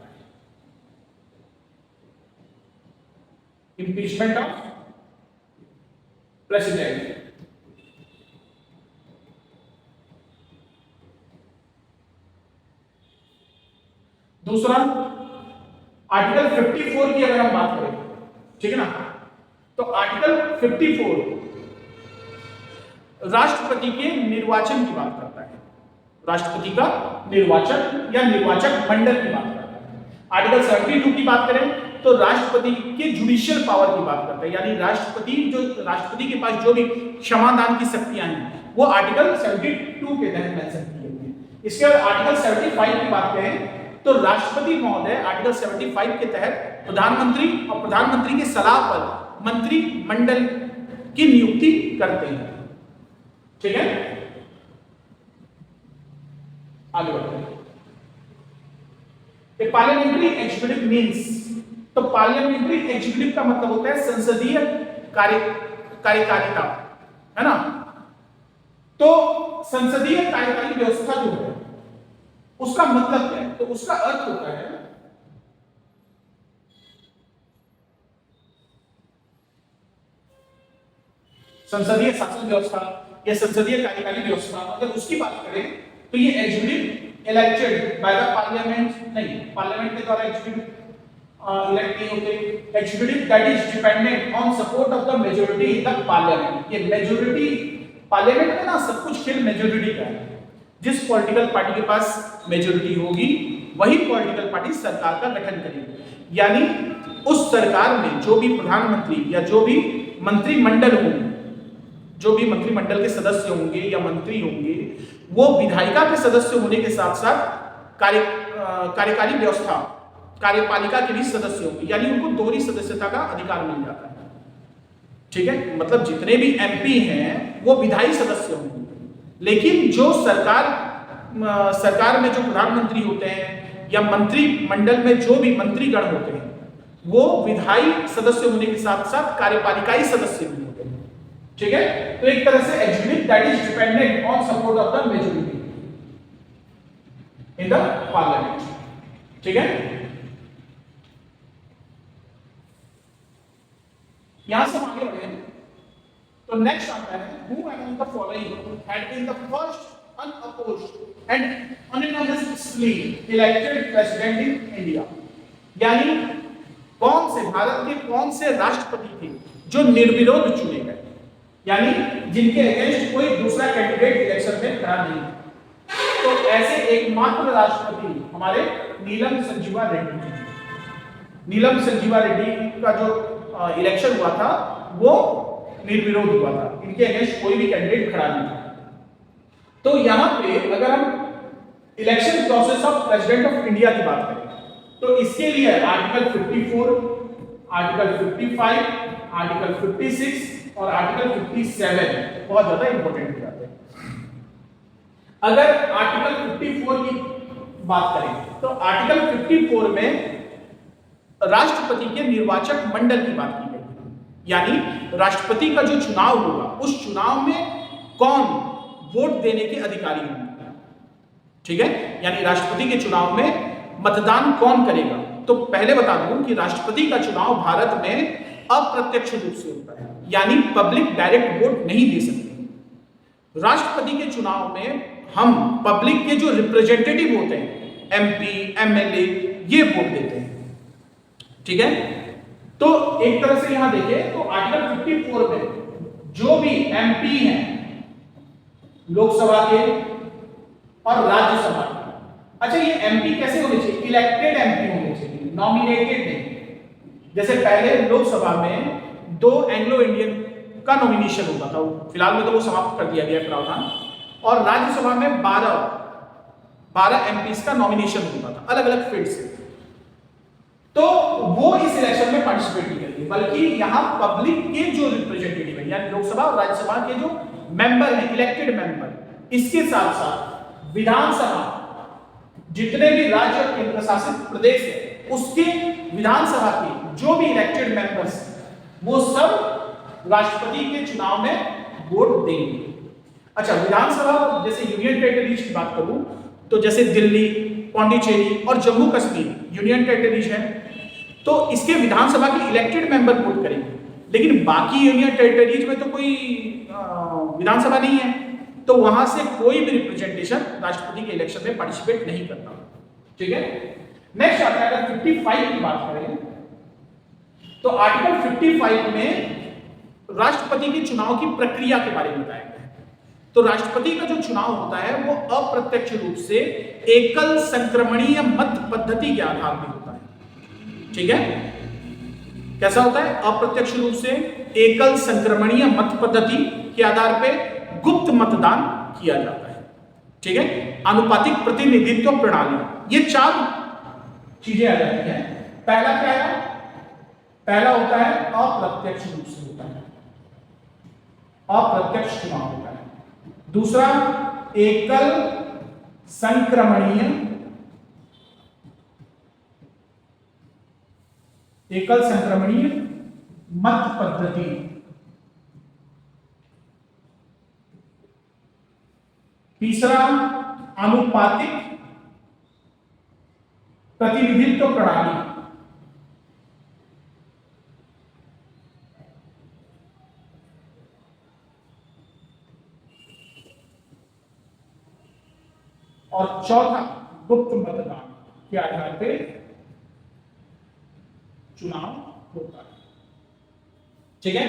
impeachment of president। दूसरा आर्टिकल 54 की अगर हम बात करें, ठीक है ना, तो आर्टिकल 54 राष्ट्रपति के निर्वाचन की बात करता है, राष्ट्रपति का निर्वाचन या निर्वाचक मंडल की बात करता है। आर्टिकल 72 की बात करें तो राष्ट्रपति के जुडिशियल पावर की बात करता है, यानी राष्ट्रपति के पास जो भी क्षमादान की शक्तियां हैं, वो आर्टिकल 72 के तहत मेंशन की गई है। इसके बाद आर्टिकल 75 की बात करें तो राष्ट्रपति महोदय आर्टिकल 75 के तहत प्रधानमंत्री और प्रधानमंत्री की सलाह पर मंत्रिमंडल की नियुक्ति करते हैं। ठीक है, आगे बढ़ते हैं। पार्लियामेंट्री एग्जीक्यूटिव मीन्स, तो पार्लियामेंट्री एग्जीक्यूटिव का मतलब होता है संसदीय कार्यकारिता, है ना। तो संसदीय कार्यकारी व्यवस्था जो है उसका मतलब क्या है? तो उसका अर्थ होता है संसदीय शासन व्यवस्था या संसदीय कार्यकारी व्यवस्था, अगर उसकी बात करें तो ये executive elected by the parliament नहीं, पार्लियामेंट के द्वारा एग्जीक्यूटिव इलेक्ट नहीं होते। Executive that is dependent on support of the majority in the parliament. ये मेजॉरिटी पार्लियामेंट में ना सब कुछ खेल मेजॉरिटी का है। जिस पॉलिटिकल पार्टी के पास मेजॉरिटी होगी वही पॉलिटिकल पार्टी सरकार का गठन करेगी। यानी उस सरकार में जो भी प्रधानमंत्री या जो भी मंत्रिमंडल होंगे, जो भी मंत्रिमंडल के सदस्य होंगे या मंत्री होंगे, वो विधायिका के सदस्य होने के साथ साथ कार्यकारी व्यवस्था कार्यपालिका के भी सदस्य होंगे, यानी उनको दोहरी सदस्यता का अधिकार मिल जाता है। ठीक है, मतलब जितने भी एमपी हैं वो विधायी सदस्य होंगे, लेकिन जो सरकार में जो प्रधानमंत्री होते हैं या मंत्रिमंडल में जो भी मंत्रीगण होते हैं वो विधायी सदस्य होने के साथ साथ कार्यपालिकाई सदस्य भी होते हैं। ठीक है, तो एक तरह से executive that is dependent on support of the majority in the parliament. ठीक है, यहां से हम आगे बढ़े हैं तो नेक्स्ट आता है who among the following had been the first unopposed and unanimously elected president in India। यानी कौन से भारत के कौन से राष्ट्रपति थे जो निर्विरोध चुने गए, यानी जिनके अगेंस्ट कोई दूसरा कैंडिडेट इलेक्शन में खड़ा नहीं। तो ऐसे एकमात्र राष्ट्रपति हमारे नीलम संजीवा रेड्डी थे। नीलम संजीवा रेड्डी का जो इलेक्शन हुआ था वो निर्विरोध हुआ था, इनके अगेंस्ट कोई भी कैंडिडेट खड़ा नहीं था। तो यहां पे अगर हम election process of president of India की बात करें तो इसके लिए आर्टिकल 54, आर्टिकल 55, आर्टिकल 56 और आर्टिकल 57 बहुत ज्यादा इंपॉर्टेंट हो जाते हैं। अगर आर्टिकल 54 की बात करें तो आर्टिकल 54 में राष्ट्रपति के निर्वाचक मंडल की बात की गई है, यानी राष्ट्रपति का जो चुनाव होगा उस चुनाव में कौन वोट देने के अधिकारी होंगे। ठीक है, यानी राष्ट्रपति के चुनाव में मतदान कौन करेगा। तो पहले बता दूं कि राष्ट्रपति का चुनाव भारत में अप्रत्यक्ष रूप से होता है, यानी पब्लिक डायरेक्ट वोट नहीं दे सकती। राष्ट्रपति के चुनाव में हम पब्लिक के जो रिप्रेजेंटेटिव होते हैं एमपी एमएलए ये वोट देते हैं। ठीक है, तो एक तरह से यहां देखें तो आर्टिकल 54 में जो भी एमपी हैं लोकसभा के और राज्यसभा के, अच्छा ये एमपी कैसे होने चाहिए, इलेक्टेड एमपी होने चाहिए, नॉमिनेटेड नहीं। जैसे पहले लोकसभा में 2 एंग्लो इंडियन का नॉमिनेशन होता था, फिलहाल में तो वो समाप्त कर दिया गया प्रावधान, और राज्यसभा में 12 एमपीस का नॉमिनेशन होता था अलग अलग फील्ड से। तो वो इस इलेक्शन में पार्टिसिपेट नहीं करेंगे, बल्कि यहां पब्लिक के जो रिप्रेजेंटेटिव है यानी लोकसभा और राज्यसभा के जो मेंबर हैं इलेक्टेड मेंबर, इसके साथ साथ विधानसभा जितने भी राज्य और केंद्र शासित प्रदेश है उसके विधानसभा के जो भी इलेक्टेड मेंबर्स वो सब राष्ट्रपति के चुनाव में वोट देंगे। अच्छा, विधानसभा जैसे यूनियन टेरिटरीज की बात करूं तो जैसे दिल्ली, पौंडीचेरी और जम्मू कश्मीर यूनियन टेरिटरीज है, तो इसके विधानसभा के इलेक्टेड मेंबर वोट करेंगे, लेकिन बाकी यूनियन टेरिटरीज में तो कोई विधानसभा नहीं है, तो वहां से कोई भी रिप्रेजेंटेशन राष्ट्रपति के इलेक्शन में पार्टिसिपेट नहीं करता। ठीक है, नेक्स्ट आता है अगर 55 की बात करें तो आर्टिकल 55 में राष्ट्रपति के चुनाव की प्रक्रिया के बारे में बताया गया है। तो राष्ट्रपति का जो चुनाव होता है वो अप्रत्यक्ष रूप से एकल संक्रमणीय मत पद्धति के आधार पर होता है। ठीक है, कैसा होता है, अप्रत्यक्ष रूप से एकल संक्रमणीय मत पद्धति के आधार पर गुप्त मतदान किया जाता है। ठीक है, आनुपातिक प्रतिनिधित्व प्रणाली, ये 4 चीजें आ जाती हैं। पहला क्या है, पहला होता है अप्रत्यक्ष रूप से होता है, अप्रत्यक्ष चुनाव होता है। दूसरा एकल संक्रमणीय मत पद्धति। तीसरा आनुपातिक प्रतिनिधित्व प्रणाली। और चौथा गुप्त मतदान के आधार पे चुनाव होता है। ठीक है,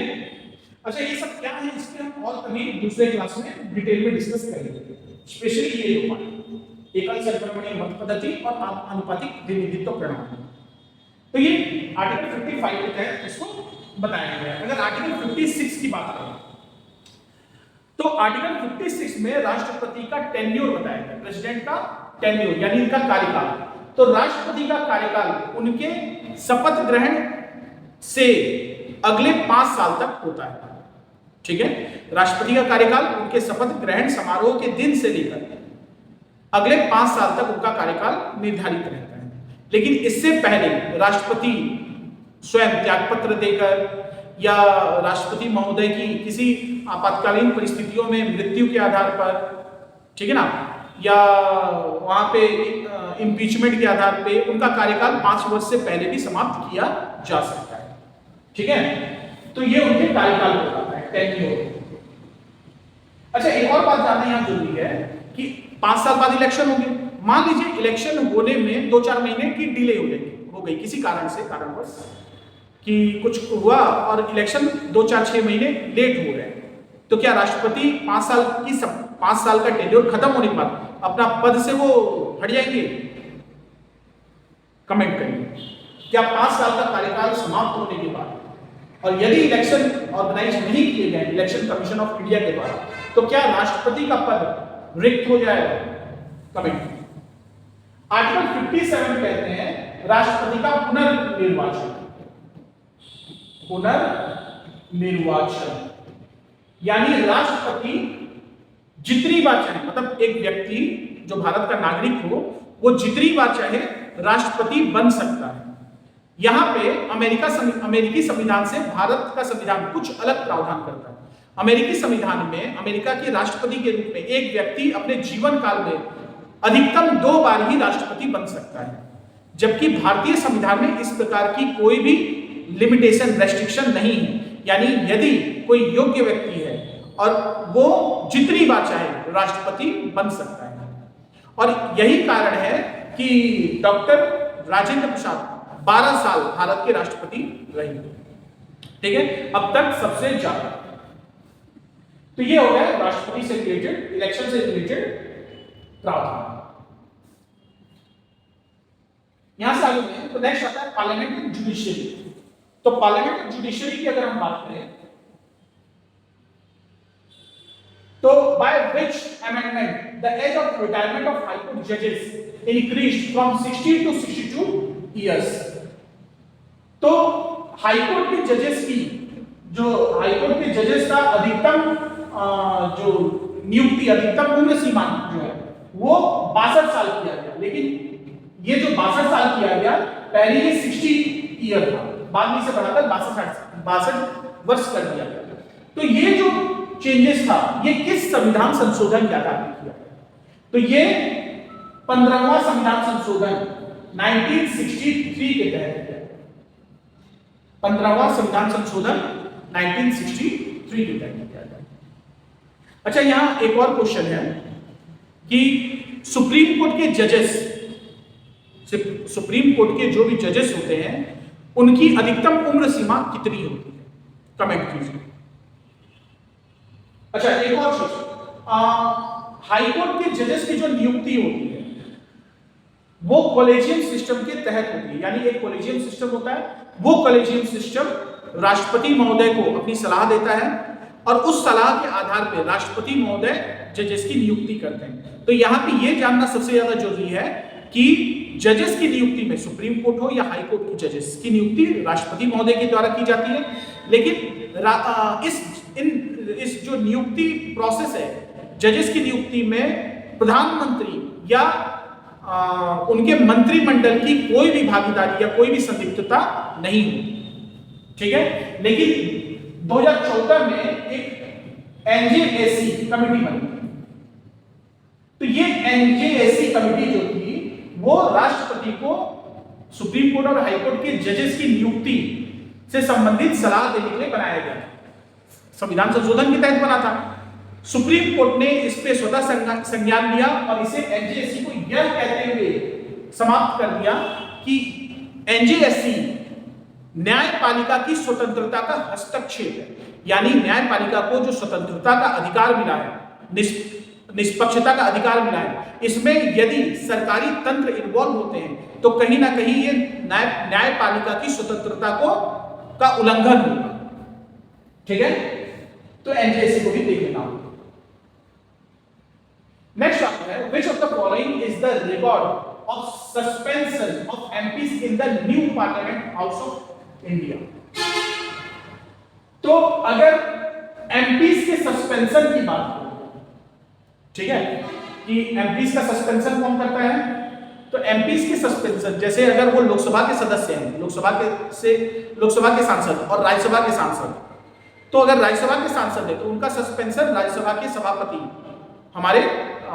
अच्छा ये सब क्या है इसके हम और कभी दूसरे क्लास में डिटेल में डिस्कस करेंगे, स्पेशली ये जो पार्ट एकल संक्रमणीय मत पद्धति और आनुपातिक प्रतिनिधित्व प्रणाली। तो ये आर्टिकल 55 के तहत इसको बताया गया है। अगर आर्टिकल 56 की बात करें तो आर्टिकल 56 में राष्ट्रपति का टेन्योर बताया गया, प्रेसिडेंट का टेन्योर यानी इनका कार्यकाल। तो राष्ट्रपति का कार्यकाल उनके शपथ ग्रहण से अगले 5 साल तक होता है। ठीक है, राष्ट्रपति का कार्यकाल उनके शपथ ग्रहण समारोह के दिन से लेकर अगले 5 साल तक उनका कार्यकाल निर्धारित रहता है। लेकिन इससे पहले राष्ट्रपति स्वयं त्यागपत्र देकर या राष्ट्रपति महोदय की किसी आपातकालीन परिस्थितियों में मृत्यु के आधार पर, ठीक है ना, या वहां पे इम्पीचमेंट के आधार पे उनका कार्यकाल 5 वर्ष से पहले भी समाप्त किया जा सकता है। ठीक है, तो ये उनके कार्यकाल को बताता है, टेन्योर। अच्छा एक और बात जानना यहाँ जरूरी है कि 5 साल बाद इलेक्शन होंगे। मान लीजिए इलेक्शन होने में 2-4 महीने की डिले हो गई किसी कारण से, कारणवश कि कुछ हुआ और इलेक्शन 2-4-6 महीने लेट हो गए, तो क्या राष्ट्रपति 5 साल का टेन्योर खत्म होने के बाद अपना पद से वो हट जाएंगे? कमेंट करिए, क्या 5 साल का कार्यकाल समाप्त होने के बाद और यदि इलेक्शन ऑर्गेनाइज नहीं किए गए इलेक्शन कमीशन ऑफ इंडिया के बाद, तो क्या राष्ट्रपति का पद रिक्त हो जाएगा? कमेंट। आर्टिकल 57 कहते हैं राष्ट्रपति का पुनर्निर्वाचन यानी राष्ट्रपति जितनी बार चाहे, मतलब एक व्यक्ति जो भारत का नागरिक हो वो जितनी बार चाहे राष्ट्रपति बन सकता है। यहां पे अमेरिकी संविधान से भारत का संविधान कुछ अलग प्रावधान करता है। अमेरिकी संविधान में अमेरिका के राष्ट्रपति के रूप में एक व्यक्ति अपने जीवन काल में अधिकतम 2 बार ही राष्ट्रपति बन सकता है, जबकि भारतीय संविधान में इस प्रकार की कोई भी लिमिटेशन, रेस्ट्रिक्शन नहीं है। यानी यदि कोई योग्य व्यक्ति है और वो जितनी बार चाहे राष्ट्रपति बन सकता है। और यही कारण है कि डॉक्टर राजेंद्र प्रसाद 12 साल भारत के राष्ट्रपति रहे। ठीक है, अब तक सबसे ज्यादा। तो ये हो गया राष्ट्रपति से रिलेटेड, इलेक्शन से रिलेटेड प्रावधान। यहां से आगे में तो नेक्स्ट आता है पार्लियामेंट जुडिशियरी। तो पार्लियामेंट जुडिशियरी की अगर हम बात करें तो by which amendment the age of retirement of high court जजेस इंक्रीज्ड फ्रॉम 60 टू 62 इयर्स। तो हाई कोर्ट के जजेस की, जो हाई कोर्ट के जजेस का अधिकतम जो नियुक्ति, अधिकतम उम्र सीमा जो है वो 62 साल किया गया। लेकिन ये जो 62 साल किया गया, पहले ये 60 ईयर था, बाद में इसे बढ़ाकर 62 वर्ष कर दिया गया। तो ये जो चेंजेस था ये किस संविधान संशोधन के आधार पर किया गया? तो ये 15वां संविधान संशोधन 1963 के तहत किया। 15वां संविधान संशोधन 1963 के तहत किया गया। अच्छा यहां एक और क्वेश्चन है कि सुप्रीम कोर्ट के जजेस, सुप्रीम कोर्ट के जो भी जजेस होते हैं उनकी अधिकतम उम्र सीमा कितनी होती है? कमेंट कीजिए। अच्छा एक और चीज, हाई कोर्ट के जजेस की जो नियुक्ति होती है वो कॉलेजियम सिस्टम के तहत होती है। यानी एक कॉलेजियम सिस्टम होता है, वो कॉलेजियम सिस्टम राष्ट्रपति महोदय को अपनी सलाह देता है और उस सलाह के आधार पर राष्ट्रपति महोदय जजेस की नियुक्ति करते हैं। तो यहां पे ये जानना सबसे ज्यादा जरूरी है कि जजेस की नियुक्ति में सुप्रीम कोर्ट हो या हाई कोर्ट की जजेस की नियुक्ति राष्ट्रपति महोदय के द्वारा की जाती है। लेकिन इस जो नियुक्ति प्रोसेस है जजेस की नियुक्ति में प्रधानमंत्री या उनके मंत्रिमंडल की कोई भी भागीदारी या कोई भी संदिग्धता नहीं होती। ठीक है, लेकिन 2014 में एक एनजेएसी कमेटी बनी। तो ये एनजेएसी कमेटी जो थी वो राष्ट्रपति को सुप्रीम कोर्ट और हाई कोर्ट के जजेस की नियुक्ति से संबंधित सलाह देने के लिए बनाया गया। संविधान संशोधन के तहत बना था। सुप्रीम कोर्ट ने इस पे स्वतः संज्ञान लिया और इसे एनजेएससी को यह कहते हुए समाप्त कर दिया कि एनजेएससी न्यायपालिका की स्वतंत्रता का हस्तक्षेप है, यानी न्यायपालिका को जो स्वतंत्रता का अधिकार मिला है, निष्पक्षता का अधिकार मिला है, इसमें यदि सरकारी तंत्र इन्वॉल्व होते हैं तो कहीं ना कहीं ये न्यायपालिका की स्वतंत्रता का उल्लंघन होगा। ठीक है, तो एनजेएससी को भी देख लेना होगा। नेक्स्ट आता है, which of the following is the record of suspension of MPs in the new Parliament House of India? तो अगर MPs के सस्पेंशन की बात करें, ठीक है, कि MPs का सस्पेंशन कौन करता है, तो MPs के सस्पेंशन जैसे अगर वो लोकसभा के सदस्य हैं, लोकसभा के सांसद और राज्यसभा के सांसद, तो अगर राज्यसभा के सांसद है तो उनका सस्पेंशन राज्यसभा के सभापति हमारे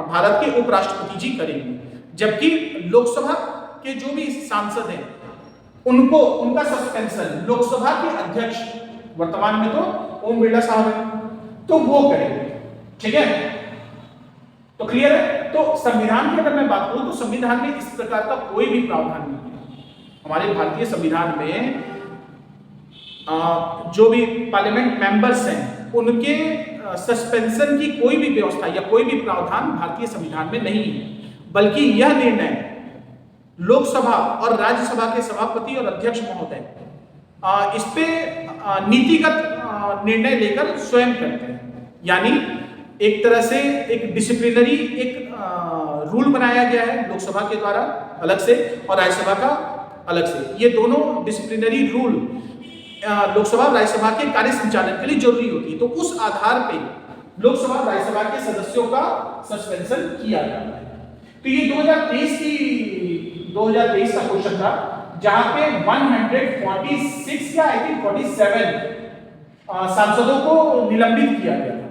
भारत के उपराष्ट्रपति जी करेंगे, जबकि लोकसभा के जो भी सांसद हैं उनका सस्पेंशन लोकसभा के अध्यक्ष, वर्तमान में तो ओम बिरला साहब हैं, तो वो करेंगे। ठीक है, तो क्लियर है। तो संविधान की अगर मैं बात करूं तो संविधान में इस प्रकार का कोई भी प्रावधान नहीं है। हमारे भारतीय संविधान में जो भी पार्लियामेंट मेंबर्स हैं उनके सस्पेंशन की कोई भी व्यवस्था या कोई भी प्रावधान भारतीय संविधान में नहीं है, बल्कि यह निर्णय लोकसभा और राज्यसभा के सभापति और अध्यक्ष महोदय इस पे नीतिगत निर्णय लेकर स्वयं करते हैं। यानी एक तरह से एक डिसिप्लिनरी एक रूल बनाया गया है लोकसभा के द्वारा अलग से और राज्यसभा का अलग से। ये दोनों डिसिप्लिनरी रूल लोकसभा और राज्यसभा के कार्य संचालन के लिए जरूरी होती है, तो उस आधार पे लोकसभा और राज्यसभा के सदस्यों का सस्पेंशन किया जाता है। तो ये 2023 का क्वेश्चन था, जहां पे 146 या आई थिंक 47 सांसदों को निलंबित किया गया था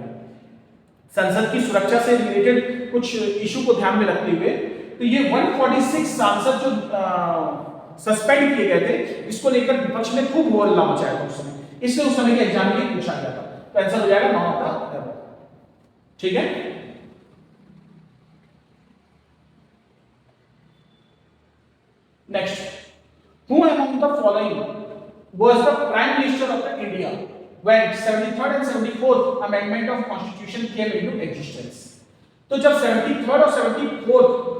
संसद की सुरक्षा से रिलेटेड कुछ इशू को ध्यान में रखते हुए। तो ये 146 सांसद जो सस्पेंड किए गए थे, इसको लेकर विपक्ष ने खूब हल्ला मचाया था उस समय, इसलिए उस समय के एग्जाम में पूछा गया था। तो आंसर हो जाएगा 9 का। ठीक है, next, who among the following was the prime minister of the India when 73rd and 74th amendment of constitution came into existence? तो जब 73rd और 74th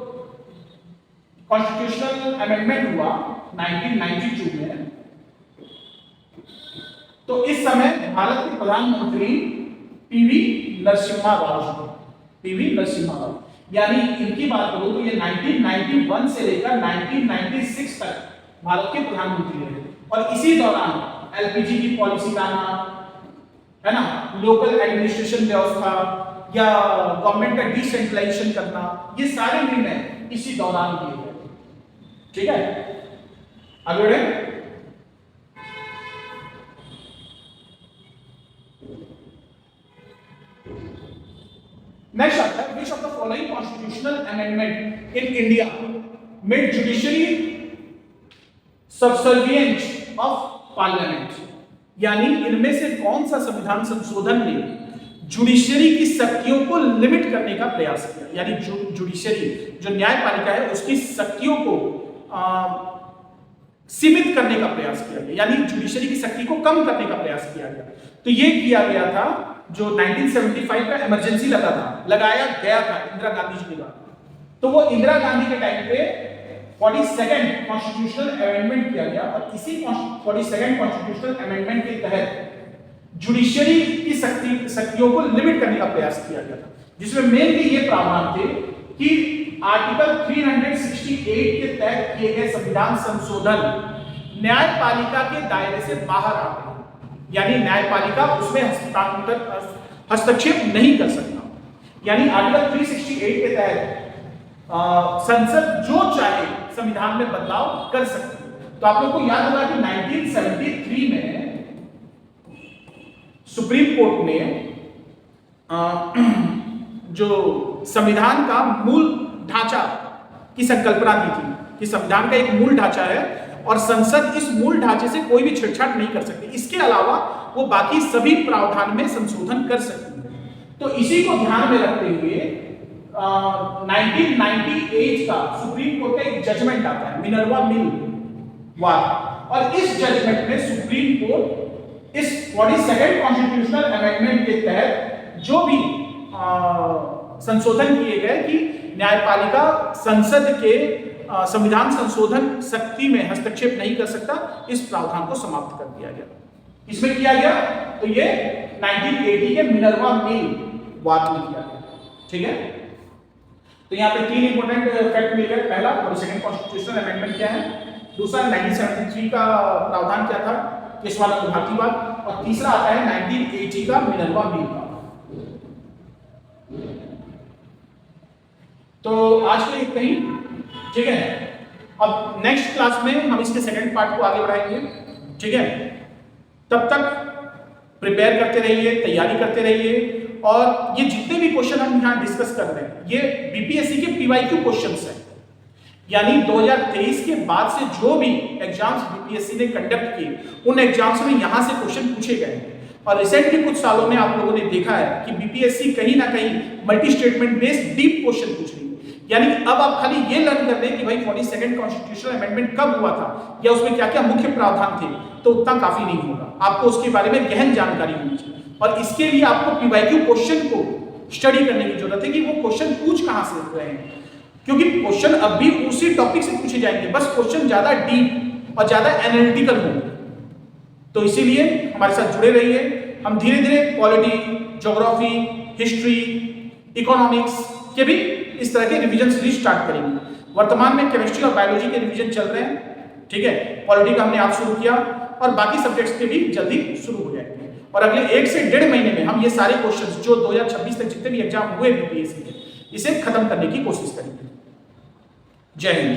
कॉन्स्टिट्यूशनल अमेंडमेंट हुआ 1992 में, तो इस समय भारत के प्रधानमंत्री पीवी नरसिम्हा राव, यानी इनकी बात करूं तो ये 1991 से लेकर 1996 तक भारत के प्रधानमंत्री रहे, और इसी दौरान एलपीजी की पॉलिसी लाना, है ना, लोकल एडमिनिस्ट्रेशन व्यवस्था या गवर्नमेंट का डिसेंट्रलाइजेशन करना, ये सारे निर्णय इसी दौरान किए गए। ठीक है, आगे बढ़े। नेक्स्ट आता है, which of the following constitutional amendment in India made judiciary subservient of parliament? यानी इनमें से कौन सा संविधान संशोधन ने जुडिशरी की शक्तियों को लिमिट करने का प्रयास किया, यानी जुडिशरी जो न्यायपालिका है उसकी शक्तियों को सीमित करने का प्रयास किया गया, यानी जुडिशरी की शक्ति को कम करने का प्रयास किया गया। तो ये किया गया था जो 1975 का इमरजेंसी लगाया गया था इंदिरा गांधी जी के द्वारा। तो वो इंदिरा गांधी के टाइम पे 42nd कॉन्स्टिट्यूशनल अमेंडमेंट किया गया, और इसी 42nd कॉन्स्टिट्यूशनल अमेंडमेंट के तहत जुडिशरी की शक्तियों को लिमिट करने का प्रयास किया गया था, जिसमें मेनली ये प्रावधान थे कि आर्टिकल 368 के तहत किए गए संविधान संशोधन न्यायपालिका के दायरे से बाहर आते हैं, यानी न्यायपालिका उसमें हस्तक्षेप नहीं कर सकता। यानी आर्टिकल 368 के तहत संसद जो चाहे संविधान में बदलाव कर सकती है। तो आप लोगों को याद होगा कि 1973 में सुप्रीम कोर्ट ने जो संविधान का मूल ढांचा की संकल्पना दी थी कि संविधान का एक मूल ढांचा है और संसद इस मूल ढांचे से कोई भी छेड़छाड़ नहीं कर सकती, इसके अलावा वो बाकी सभी प्रावधान में संशोधन कर सकती है। तो इसी को ध्यान में रखते हुए 1998 का सुप्रीम कोर्ट का एक जजमेंट आता है मिनर्वा मिल वाद, और इस जजमेंट में सुप्रीम कोर्ट इस 42nd कॉन्स्टिट्यूशनल अमेंडमेंट के तहत जो भी संशोधन किए गए कि न्यायपालिका संसद के संविधान संशोधन शक्ति में हस्तक्षेप नहीं कर सकता, इस प्रावधान को समाप्त कर दिया गया। इसमें किया गया तो ये 1980 के मिनर्वा मिल वाद में किया गया। ठीक है, तो यहाँ पे तीन इंपॉर्टेंट फैक्ट मिल गए। पहला 42nd कॉन्स्टिट्यूशनल अमेंडमेंट क्या है, दूसरा 1973 का प्रावधान क्या था केशवानंद भारतीवाद, और तीसरा आता है 1980 का मिनर्वा मिल का। तो आज के लिए इतना ही। ठीक है, अब नेक्स्ट क्लास में हम इसके सेकंड पार्ट को आगे बढ़ाएंगे। ठीक है, तब तक प्रिपेयर करते रहिए, तैयारी करते रहिए, और ये जितने भी क्वेश्चन हम यहाँ डिस्कस कर रहे हैं ये बीपीएससी के पीवाईक्यू क्वेश्चंस हैं, यानी 2023 के बाद से जो भी एग्जाम्स बीपीएससी ने कंडक्ट किए उन एग्जाम्स में यहां से क्वेश्चन पूछे गए हैं। और रिसेंटली कुछ सालों में आप लोगों ने देखा है कि बीपीएससी कहीं ना कहीं multi statement based deep question पूछ रही है। यानी अब आप खाली ये लर्न कर लें कि भाई 42nd कॉन्स्टिट्यूशनल अमेंडमेंट कब हुआ था या उसमें क्या क्या मुख्य प्रावधान थे, तो उतना काफी नहीं होगा, आपको उसके बारे में गहन जानकारी होनी चाहिए। और इसके लिए आपको पीवाईक्यू क्वेश्चन को स्टडी करने की जरूरत है कि वो क्वेश्चन पूछ कहां से रहे हैं, क्योंकि क्वेश्चन अब भी उसी टॉपिक से पूछे जाएंगे, बस क्वेश्चन ज्यादा डीप और ज्यादा एनालिटिकल होंगे। तो इसीलिए हमारे साथ जुड़े रहिए। हम धीरे धीरे पॉलिटी, ज्योग्राफी, हिस्ट्री, इकोनॉमिक्स के भी इस तरह के रिवीजन सीरीज स्टार्ट करेंगे। वर्तमान में केमिस्ट्री और बायोलॉजी के रिवीजन चल रहे हैं। ठीक है, पॉलिटी का हमने आज शुरू किया और बाकी सब्जेक्ट्स के भी जल्दी शुरू हो जाएंगे। और अगले 1 से 1.5 महीने में हम ये सारे क्वेश्चंस जो 2026 तक जितने भी एग्जाम हुए बीपीएससी के, इसे खत्म करने की कोशिश करेंगे। जय हिंद।